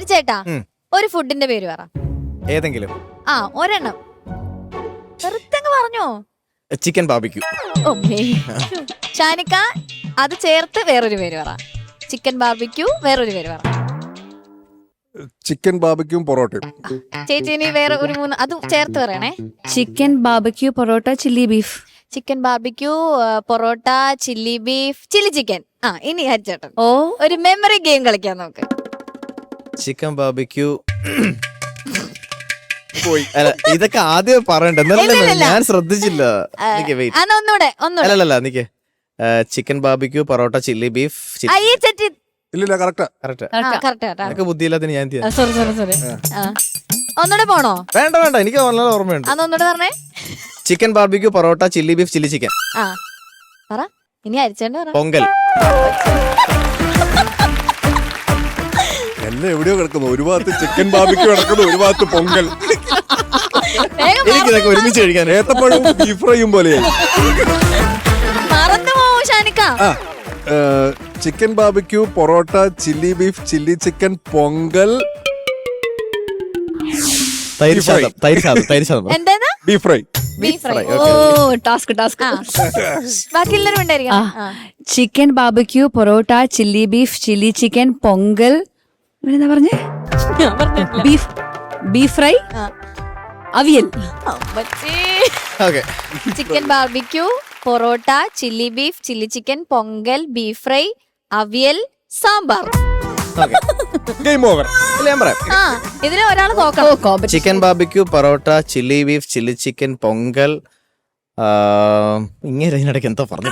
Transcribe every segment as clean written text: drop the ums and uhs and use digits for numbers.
ഹരിച്ചേട്ടാ ഒരു ഫുഡിന്റെ പേര് പറ. ഏതെങ്കിലും ഒരെണ്ണം വെറുത്തങ്ങ് പറഞ്ഞോ. Chicken barbecue. ഷാനിക്ക അത് ചേർത്ത് വേറൊരു പേര് പറ. ചിക്കൻ ബാർബിക്യൂ വേറൊരു പേര് പറ. ചിക്കൻ ബാർബിക്യൂ പൊറോട്ടയും. ചേച്ചി ഇനി വേറെ ഒരു 3 അത് ചേർത്ത് പറയണേ. Chicken barbecue parotta chilli beef. Chicken barbecue parotta chilli beef chilli chicken. ഇനി ഹരിച്ചേട്ടൻ ഒരു മെമ്മറി ഗെയിം കളിക്കാൻ നോക്ക്. ചിക്കൻ ബാർബിക്യൂ അല്ല ഇതൊക്കെ ആദ്യം പറയണ്ട. ഞാൻ ശ്രദ്ധിച്ചില്ല. ഒന്നൂടെ അല്ലല്ല നിക്ക്. Chicken barbecue parotta chilli beef. ഇല്ല കറക്റ്റ് ബുദ്ധിയില്ലാത്ത ഞാൻ സോറി. ഒന്നൂടെ പോണോ? വേണ്ട എനിക്ക് നല്ല ഓർമ്മയുണ്ട്. ഒന്നൂടെ പറഞ്ഞേ. Chicken barbecue parotta chilli beef chilli chicken. പറ ഇനി ഹരിച്ചേട്ടൻ പറ. പൊങ്കൽ. എന്നെ എവിടെയോ കിടക്കുന്നു. ഒരു ഭാഗത്ത് ചിക്കൻ ബാർബിക്യൂ കിടക്കുന്നു, ഒരു ഭാഗത്ത് പൊങ്കൽ. എനിക്കിതൊക്കെ ഒരുമിച്ച് കഴിക്കാൻ ഏത്തപ്പഴവും ബീഫ് ഫ്രൈയും പോലെ. Chicken barbecue parotta chilli beef chilli chicken Pongal തൈര് സാദം ബീഫ് ഫ്രൈ. ബാക്കി എല്ലാവരും ഉണ്ടായിരിക്കും. Chicken barbecue parotta chilli beef chilli chicken Pongal. എന്താ പറഞ്ഞേ? Beef fry avial. Chicken barbecue parotta chilli beef chilli chicken pongal beef fry avial sambar. Game over. ഇതിന് ഒരാൾ നോക്കണം. Chicken barbecue parotta chilli beef chilli chicken Pongal. ഇങ്ങനെ ഇതിനിടയ്ക്ക് എന്തോ പറഞ്ഞു.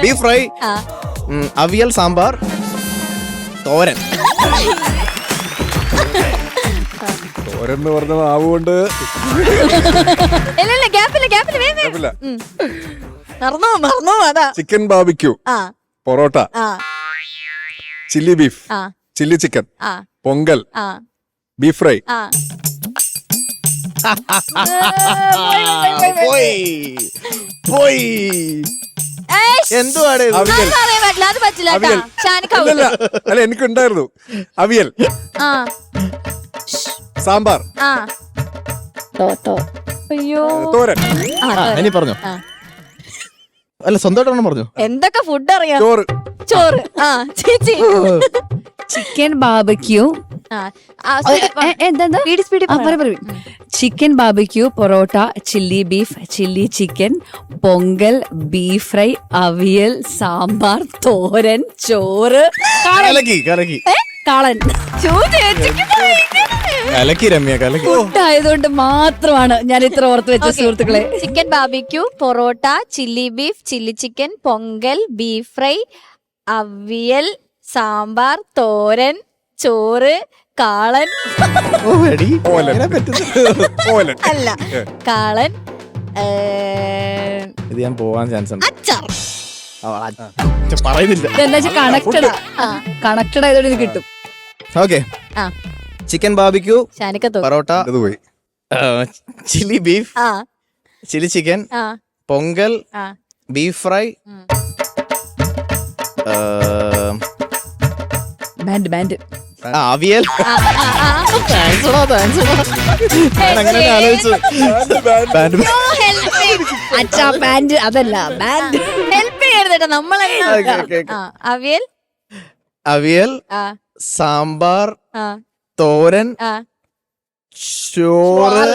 ബീഫ് ഫ്രൈ അവിയൽ സാമ്പാർ തോരൻ. തോരൻ പറഞ്ഞ ആവുകൊണ്ട് chicken barbecue parotta chilli beef chilli chicken pongal beef fry. എന്തുവാണ് അല്ല എനിക്കുണ്ടായിരുന്നു അവിയൽ സാമ്പാർ തോരൻ. ഇനി പറഞ്ഞോ. അല്ല സ്വന്തമായിട്ടാണ് പറഞ്ഞു. എന്തൊക്കെ ഫുഡ് അറിയാം? ചോറ്. ചേച്ചി chicken barbecue chicken barbecue parotta chilli beef chilli chicken pongal beef fry avial sambar thoran ചോറ് കാളൻ. ഫുഡായതുകൊണ്ട് മാത്രമാണ് ഞാൻ ഇത്ര ഓർത്ത് വെച്ച സുഹൃത്തുക്കളെ. Chicken barbecue parotta chilli beef chilli chicken pongal beef fry avial sambar thoran ചോറ് കാളൻ. അല്ല കാളൻ. ഇത് ഞാൻ പോവാൻ ചാൻസ് ഉണ്ട്. അച്ചാർ. പറയുന്നില്ല. കണക്റ്റഡ് ആയതുകൊണ്ട് ഇത് കിട്ടും. Okay. Chicken barbecue parotta chilli beef chilli chicken pongal beef fry band avial. Band അതല്ല ബാൻഡ്. ഹെൽപ്പ് ചെയ്യരുതേട്ടാ അവിയൽ സാമ്പാർ തോരൻ ചോറ്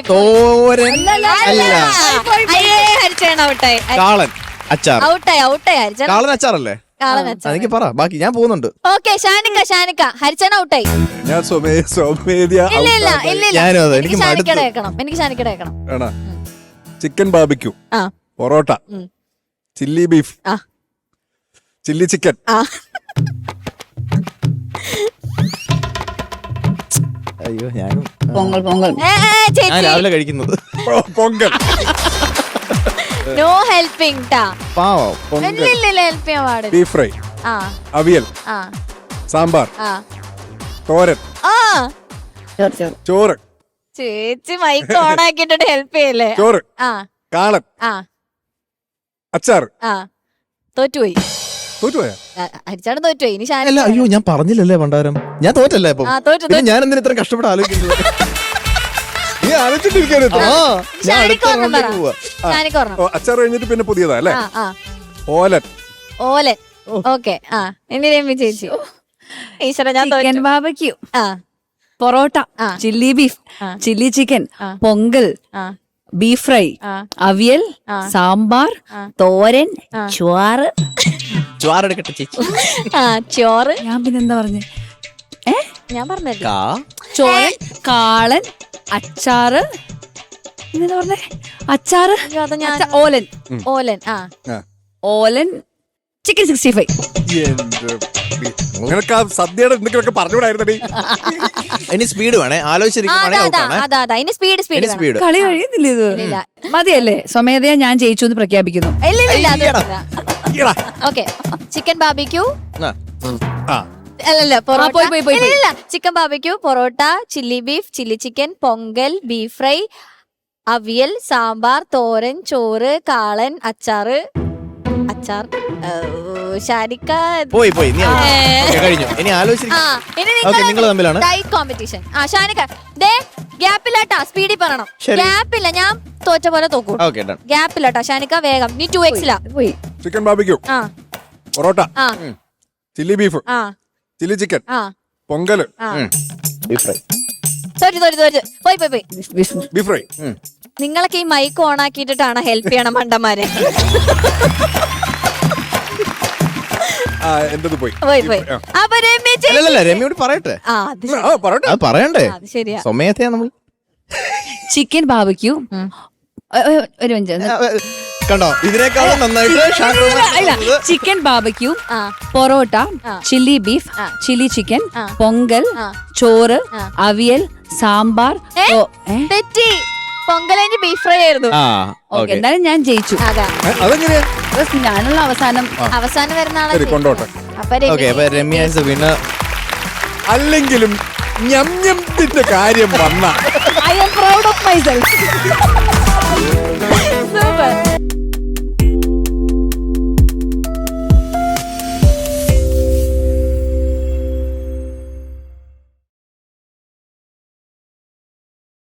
തോരൻ കാളൻ അച്ചാർ. കാളൻ അച്ചാറല്ലേ? എനിക്ക് പറ ബാക്കി. ഞാൻ പോകുന്നുണ്ട്. ഓക്കെ ഷാനിക്ക ഹരിച്ചേന ഔട്ടായി. ഞാൻ എനിക്ക് ഷാനിക്കട കേൾക്കണം. Chicken barbecue parotta chilli beef chilli chicken അയ്യോ ഞാനും പൊങ്കൽ ഞാൻ രാവിലെ കഴിക്കുന്നത് പൊങ്കൽ. നോ ഹെൽപ്പിംഗ് ടാ. ഹെൽപ്പ് ചെയ്യാൻ പാടില്ല. ബീഫ് ഫ്രൈ അവിയൽ സാമ്പാർ തോരൻ ചോറ്. ചേച്ചി മൈക്ക് ഓൺ ആക്കിട്ട് ഹെൽപ്പ് ചെയ്യല്ലേ? ചോറ് കാളൻ, ആ അച്ചാർ. ആ തോറ്റുപോയി. തോറ്റുപോയാ? ഹരിച്ചാണ് തോറ്റുപോയി. ഇനി അല്ല അയ്യോ ഞാൻ പറഞ്ഞില്ലല്ലേ പണ്ടാരം, ഞാൻ തോറ്റല്ലേ ഇപ്പം. തോറ്റു. ഞാൻ എന്തിനാ ഇത്ര കഷ്ടപ്പെട്ട് ആലോചിക്കുന്നത്? നീ ആലോചിച്ചിട്ടിരിക്കാനോ? ഞാൻ അടുത്ത റൗണ്ടിലേക്ക് പോവാ. അച്ചാർ കഴിഞ്ഞിട്ട് പിന്നെ പുതിയതാ അല്ലേ? ഓലൻ. ഓലൻ. ഓക്കെ. ആ ഇനി രമ്യ ചേച്ചി. ഈശ്വര ഞാൻ ചിക്കൻ തോറ്റു. ബാബക്യൂ, ആ പൊറോട്ട, ആ. ചില്ലി ബീഫ്, ആ. ചില്ലി ചിക്കൻ, ആ. പൊങ്കൽ, ആ ബീഫ് ഫ്രൈ, ആ. അവിയൽ, ആ. സാമ്പാർ, ആ. തോരൻ, ആ. ചോറ്. ചോറെടുക്കട്ടെ ചേച്ചി. ആ ചോറ്. ഞാൻ പിന്നെന്താ പറഞ്ഞേ? ഞാൻ പറഞ്ഞല്ലോ. ചോരൻ, കാളൻ, അച്ചാറ്. പിന്നെന്താ പറഞ്ഞേ? അച്ചാറ്, അയ്യോ, അത് ഞാൻ ഓലൻ, ഓലൻ. ആ ഓലൻ, ചിക്കൻ 65. നിനക്ക് ആ സദ്യയുടെ എന്തെങ്കിലുമൊക്കെ പറഞ്ഞുകൂടായിരുന്നേ? ഇനി സ്പീഡ് വേണേ, ആലോചിച്ചിരിക്കുവാണെങ്കിൽ അതാ ഇനി സ്പീഡ് സ്പീഡ് സ്പീഡ്. കളി കഴിയുന്നില്ല ഇത്. ഇല്ല. മതിയല്ലേ? സ്വമേധയാ ഞാൻ ജയിച്ചു എന്ന് പ്രഖ്യാപിക്കുന്നു. ഇല്ല. ഓക്കെ. Chicken barbecue. ആ അല്ലല്ല പൊറോട്ട. പോയി. ഇല്ല chicken barbecue, parotta, chilli beef, chilli chicken, pongal, beef fry, avial, sambar, thoran, ചോറ്, കാളൻ, അച്ചാറ്. അച്ചാർ. ഷാരിക്ക പോയി നീ കഴിഞ്ഞു. ഇനി ആലോചിച്ചിരിക്കും. നിങ്ങൾ തമ്മിലാണ് ടൈറ്റ് കോമ്പറ്റീഷൻ. ആ ഷാനിക്ക ദേ ഗ്യാപ്പില്ലാട്ടാ, സ്പീഡിൽ പറയണം. ഗ്യാപ്പില്ല, ഞാൻ തോറ്റ പോലെ തോക്കൂ. ഗ്യാപ്പില്ലാട്ടാ ഷാനിക്ക, വേഗം. നീ 2x ലാ. പോയി. ചിക്കൻ ബാബിക്യൂ, ആ പൊറോട്ട, ആ ചില്ലി ബീഫ്, ആ ചില്ലി ചിക്കൻ, ആ പൊങ്കൽ, ആ ബീഫ് ഫ്രൈ. തോറ്റ്. പോയി. Beef fry. നിങ്ങളൊക്കെ ഈ മൈക്ക് ഓൺ ആക്കിയിട്ടാണ് ഹെൽപ്പ് ചെയ്യണം മണ്ടന്മാരെ. എന്റത് പോയി. അപ്പൊ രമ്യ ചേച്ചി. അല്ലല്ല രമ്യോട് പറയട്ടെ. ആ അത് അത് പറയണ്ടേ? അത് ശരിയാ. സ്വമേധയാ നമ്മൾ ചിക്കൻ ബാബക്യൂ. ഒരു മിനിറ്റ്. കണ്ടോ, ഇതിനേക്കാളും നന്നായിട്ട് ചിക്കൻ ബാബക്യൂ, ആ പൊറോട്ട, ചില്ലി ബീഫ്, ആ. ചില്ലി ചിക്കൻ, ആ. പൊങ്കൽ, ആ. ചോറ്, ആ. അവിയൽ, സാമ്പാർ. തെറ്റി. പൊങ്കലിന് ബീഫ് ഫ്രൈ ആയിരുന്നു. ഓക്കെ, എന്തായാലും ഞാൻ ജയിച്ചു. അതാ അതെങ്ങനെയാ? ഞാനുള്ള അവസാനം വരുന്ന ആളെ. കൊണ്ടോട്ടെ. അപ്പൊ രമ്യ is the winner. അല്ലെങ്കിലും ഞംഞ്ഞത്തിന്റെ കാര്യം വന്ന I am proud of myself. Super.